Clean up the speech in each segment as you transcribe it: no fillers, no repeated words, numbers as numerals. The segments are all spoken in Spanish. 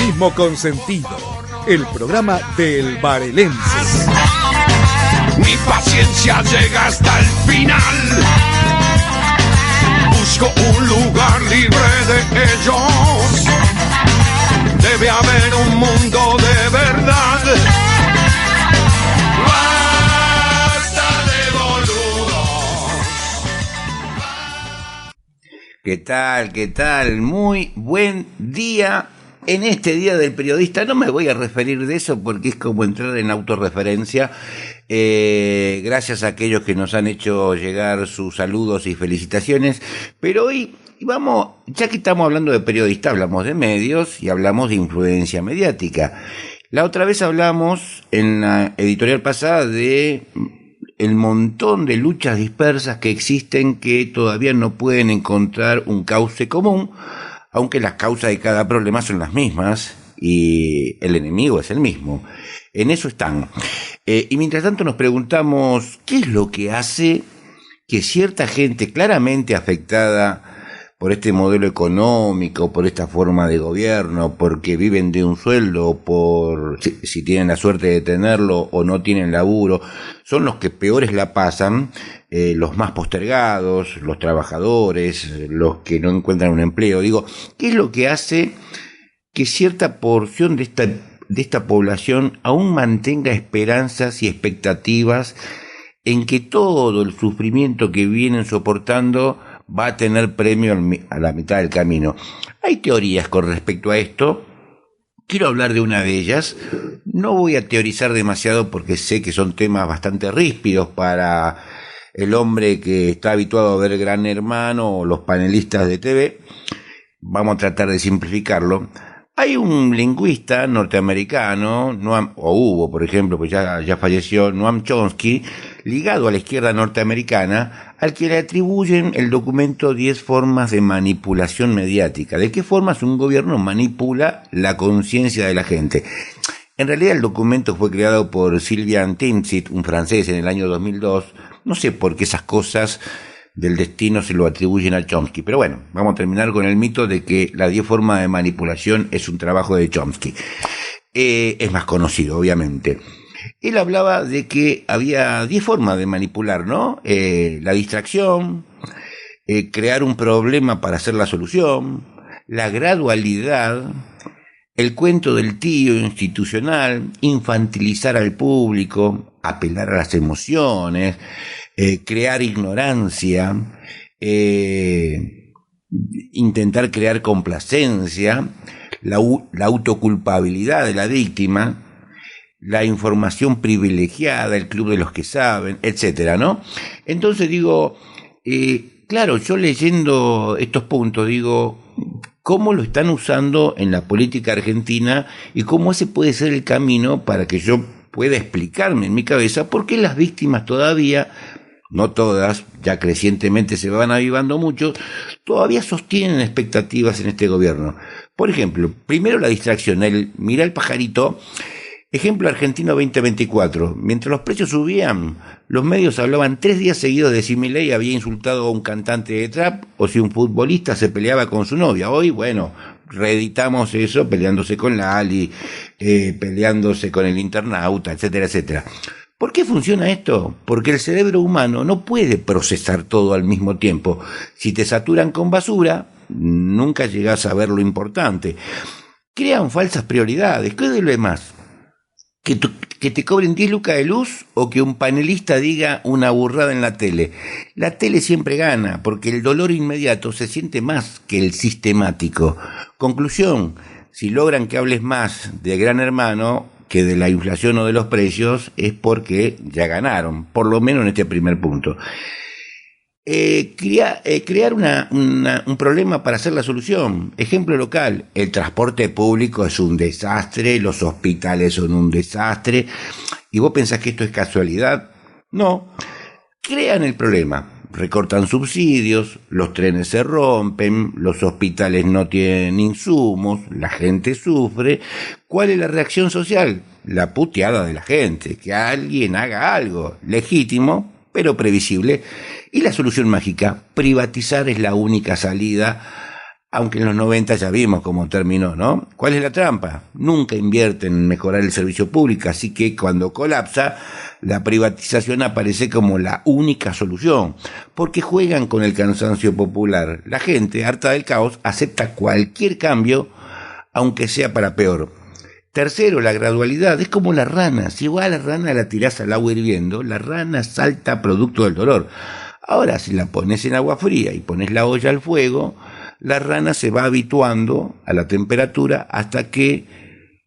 Periodismo con sentido, el programa del Barelense. Mi paciencia llega hasta el final. Busco un lugar libre de ellos. Debe haber un mundo de verdad. Basta de boludos. ¿Qué tal? ¿Qué tal? Muy buen día. En este Día del Periodista no me voy a referir de eso porque es como entrar en autorreferencia. Gracias a aquellos que nos han hecho llegar sus saludos y felicitaciones. Pero hoy vamos, ya que estamos hablando de periodista, hablamos de medios y hablamos de influencia mediática. La otra vez hablamos en la editorial pasada de el montón de luchas dispersas que existen que todavía no pueden encontrar un cauce común, aunque las causas de cada problema son las mismas y el enemigo es el mismo. En eso están. Y mientras tanto nos preguntamos, ¿qué es lo que hace que cierta gente claramente afectada por este modelo económico, por esta forma de gobierno, porque viven de un sueldo, por si tienen la suerte de tenerlo o no tienen laburo, son los que peores la pasan, los más postergados, los trabajadores, los que no encuentran un empleo? Digo, ¿qué es lo que hace que cierta porción de esta población aún mantenga esperanzas y expectativas en que todo el sufrimiento que vienen soportando va a tener premio a la mitad del camino? Hay teorías con respecto a esto. Quiero hablar de una de ellas. No voy a teorizar demasiado porque sé que son temas bastante ríspidos para el hombre que está habituado a ver Gran Hermano o los panelistas de TV. Vamos a tratar de simplificarlo. Hay un lingüista norteamericano, hubo, por ejemplo, pues ya falleció, Noam Chomsky, ligado a la izquierda norteamericana, al que le atribuyen el documento 10 formas de manipulación mediática. ¿De qué formas un gobierno manipula la conciencia de la gente? En realidad el documento fue creado por Sylvain Timsit, un francés, en el año 2002. No sé por qué esas cosas del destino se lo atribuyen a Chomsky. Pero bueno, vamos a terminar con el mito de que las 10 formas de manipulación es un trabajo de Chomsky. Es más conocido, obviamente. Él hablaba de que había 10 formas de manipular, ¿no? La distracción, crear un problema para hacer la solución, la gradualidad, el cuento del tío institucional, infantilizar al público, apelar a las emociones, crear ignorancia, intentar crear complacencia, la autoculpabilidad de la víctima, la información privilegiada, el club de los que saben, etcétera, ¿no? Entonces digo, claro, yo leyendo estos puntos digo, ¿cómo lo están usando en la política argentina y cómo ese puede ser el camino para que yo pueda explicarme en mi cabeza por qué las víctimas todavía, no todas, ya crecientemente se van avivando mucho, todavía sostienen expectativas en este gobierno? Por ejemplo, primero la distracción, mirá el pajarito. Ejemplo argentino 2024. Mientras los precios subían, los medios hablaban 3 días seguidos de si Milei había insultado a un cantante de trap o si un futbolista se peleaba con su novia. Hoy, bueno, reeditamos eso peleándose con Lali, peleándose con el internauta, etcétera, etcétera. ¿Por qué funciona esto? Porque el cerebro humano no puede procesar todo al mismo tiempo. Si te saturan con basura, nunca llegás a ver lo importante. Crean falsas prioridades. ¿Qué duele más? ¿Que te cobren 10 lucas de luz o que un panelista diga una burrada en la tele? La tele siempre gana, porque el dolor inmediato se siente más que el sistemático. Conclusión, si logran que hables más de Gran Hermano que de la inflación o de los precios, es porque ya ganaron, por lo menos en este primer punto. Crear un problema para hacer la solución. Ejemplo local, el transporte público es un desastre, los hospitales son un desastre, y vos pensás que esto es casualidad. No, crean el problema, recortan subsidios, los trenes se rompen, los hospitales no tienen insumos, la gente sufre. ¿Cuál es la reacción social? La puteada de la gente, que alguien haga algo legítimo, pero previsible. Y la solución mágica, privatizar es la única salida aunque en los 90 ya vimos cómo terminó, ¿no? ¿Cuál es la trampa? Nunca invierten en mejorar el servicio público, así que cuando colapsa, la privatización aparece como la única solución, porque juegan con el cansancio popular. La gente, harta del caos, acepta cualquier cambio, aunque sea para peor. Tercero, la gradualidad. Es como la rana. Si vos a la rana la tirás al agua hirviendo, la rana salta producto del dolor. Ahora, si la pones en agua fría y pones la olla al fuego, la rana se va habituando a la temperatura hasta que,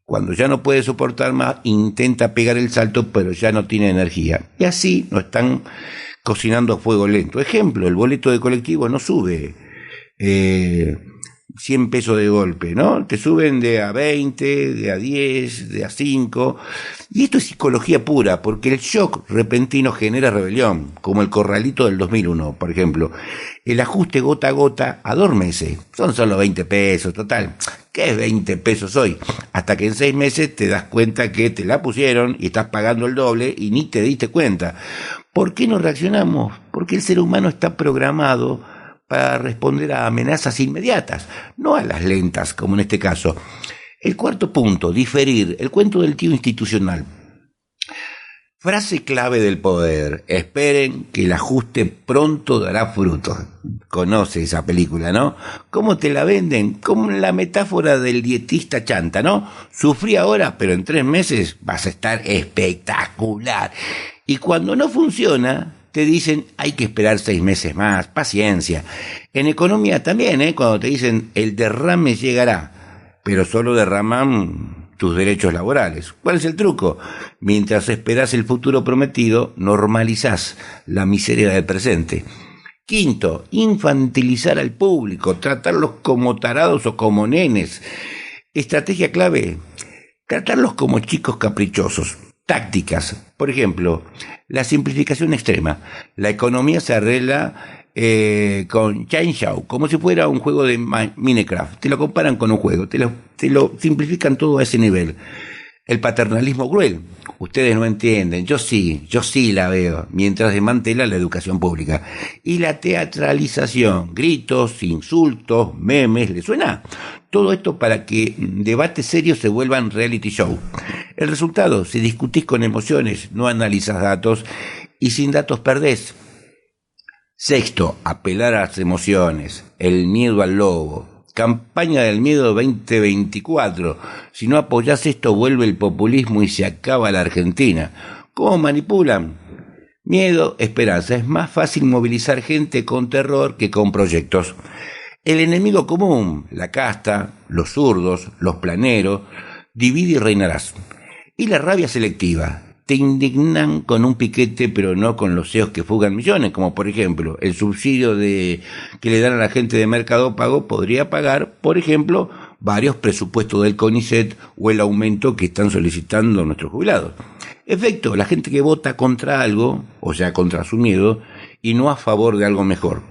cuando ya no puede soportar más, intenta pegar el salto, pero ya no tiene energía. Y así nos están cocinando a fuego lento. Ejemplo, el boleto de colectivo no sube 100 pesos de golpe, ¿no? Te suben de a 20, de a 10, de a 5. Y esto es psicología pura, porque el shock repentino genera rebelión, como el corralito del 2001, por ejemplo. El ajuste gota a gota adormece. Son solo 20 pesos, total. ¿Qué es 20 pesos hoy? Hasta que en 6 meses te das cuenta que te la pusieron y estás pagando el doble y ni te diste cuenta. ¿Por qué no reaccionamos? Porque el ser humano está programado para responder a amenazas inmediatas, no a las lentas, como en este caso. El cuarto punto, diferir, el cuento del tío institucional. Frase clave del poder: esperen que el ajuste pronto dará frutos. Conoce esa película, ¿no? ¿Cómo te la venden? Como la metáfora del dietista chanta, ¿no? Sufrí ahora, pero en 3 meses vas a estar espectacular. Y cuando no funciona, te dicen hay que esperar 6 meses más, paciencia. En economía también, cuando te dicen el derrame llegará, pero solo derraman tus derechos laborales. ¿Cuál es el truco? Mientras esperas el futuro prometido, normalizás la miseria del presente. Quinto, infantilizar al público, tratarlos como tarados o como nenes. Estrategia clave, tratarlos como chicos caprichosos. Tácticas, por ejemplo, la simplificación extrema. La economía se arregla con Chainsaw, como si fuera un juego de Minecraft. Te lo comparan con un juego, te lo simplifican todo a ese nivel. El paternalismo cruel. Ustedes no entienden, yo sí la veo, mientras desmantela la educación pública. Y la teatralización, gritos, insultos, memes, ¿le suena? Todo esto para que debates serios se vuelvan reality show. El resultado, si discutís con emociones, no analizas datos y sin datos perdés. Sexto, apelar a las emociones, el miedo al lobo. Campaña del miedo 2024. Si no apoyás esto, vuelve el populismo y se acaba la Argentina. ¿Cómo manipulan? Miedo, esperanza. Es más fácil movilizar gente con terror que con proyectos. El enemigo común, la casta, los zurdos, los planeros, divide y reinarás. Y la rabia selectiva. Te indignan con un piquete, pero no con los CEOs que fugan millones, como por ejemplo el subsidio que le dan a la gente de Mercado Pago podría pagar, por ejemplo, varios presupuestos del CONICET o el aumento que están solicitando nuestros jubilados. Efecto, la gente que vota contra algo, o sea, contra su miedo, y no a favor de algo mejor.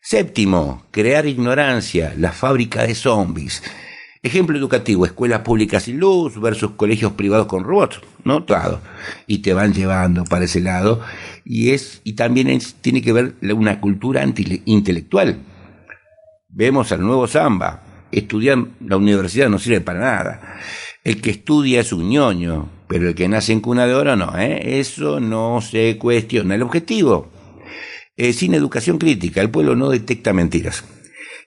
Séptimo, crear ignorancia, la fábrica de zombies. Ejemplo educativo, escuelas públicas sin luz versus colegios privados con robots, ¿no? Todo. Y te van llevando para ese lado. Y también tiene que ver una cultura intelectual. Vemos al nuevo Zamba. Estudiar la universidad no sirve para nada. El que estudia es un ñoño, pero el que nace en cuna de oro no, Eso no se cuestiona. El objetivo, sin educación crítica, el pueblo no detecta mentiras.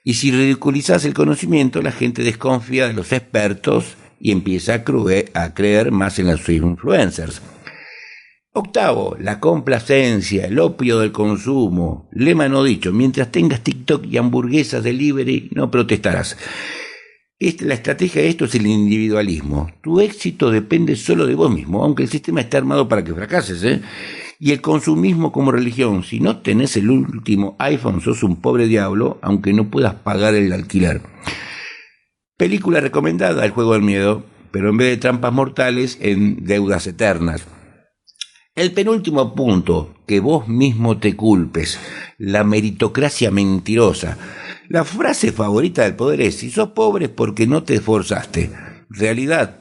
Y si ridiculizas el conocimiento, la gente desconfía de los expertos y empieza a creer más en los influencers. Octavo, la complacencia, el opio del consumo. Lema no dicho, mientras tengas TikTok y hamburguesas delivery, no protestarás. La estrategia de esto es el individualismo. Tu éxito depende solo de vos mismo, aunque el sistema está armado para que fracases, Y el consumismo como religión. Si no tenés el último iPhone, sos un pobre diablo, aunque no puedas pagar el alquiler. Película recomendada, El juego del miedo, pero en vez de trampas mortales, en deudas eternas. El penúltimo punto, que vos mismo te culpes. La meritocracia mentirosa. La frase favorita del poder es: si sos pobre es porque no te esforzaste. Realidad.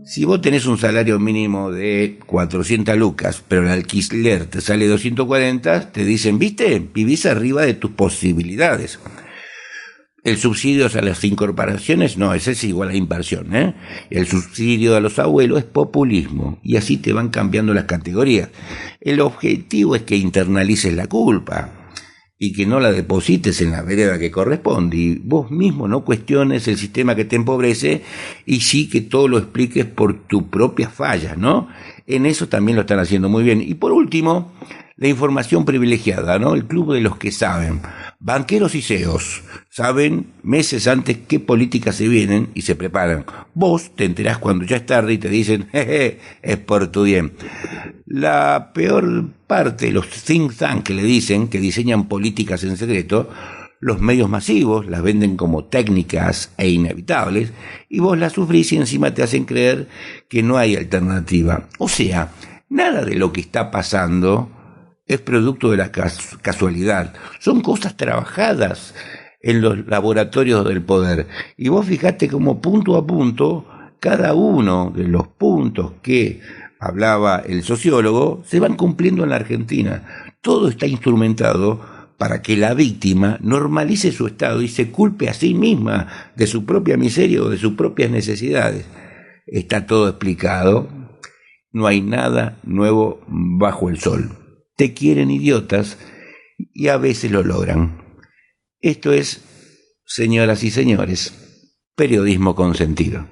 Si vos tenés un salario mínimo de 400 lucas, pero el alquiler te sale 240, te dicen, ¿viste? Vivís arriba de tus posibilidades. El subsidio a las incorporaciones, no, ese es igual a inversión, ¿eh? El subsidio a los abuelos es populismo, y así te van cambiando las categorías. El objetivo es que internalices la culpa y que no la deposites en la vereda que corresponde, y vos mismo no cuestiones el sistema que te empobrece, y sí que todo lo expliques por tus propias fallas, ¿no? En eso también lo están haciendo muy bien. Y por último, la información privilegiada, ¿no? El club de los que saben. Banqueros y CEOs saben meses antes qué políticas se vienen y se preparan. Vos te enterás cuando ya es tarde y te dicen, jeje, es por tu bien. La peor parte, los think tank que le dicen, que diseñan políticas en secreto, los medios masivos las venden como técnicas e inevitables, y vos las sufrís y encima te hacen creer que no hay alternativa. O sea, nada de lo que está pasando es producto de la casualidad. Son cosas trabajadas en los laboratorios del poder. Y vos fijate cómo punto a punto, cada uno de los puntos que hablaba el sociólogo se van cumpliendo en la Argentina. Todo está instrumentado para que la víctima normalice su estado y se culpe a sí misma de su propia miseria o de sus propias necesidades. Está todo explicado. No hay nada nuevo bajo el sol. Te quieren idiotas y a veces lo logran. Esto es, señoras y señores, periodismo con sentido.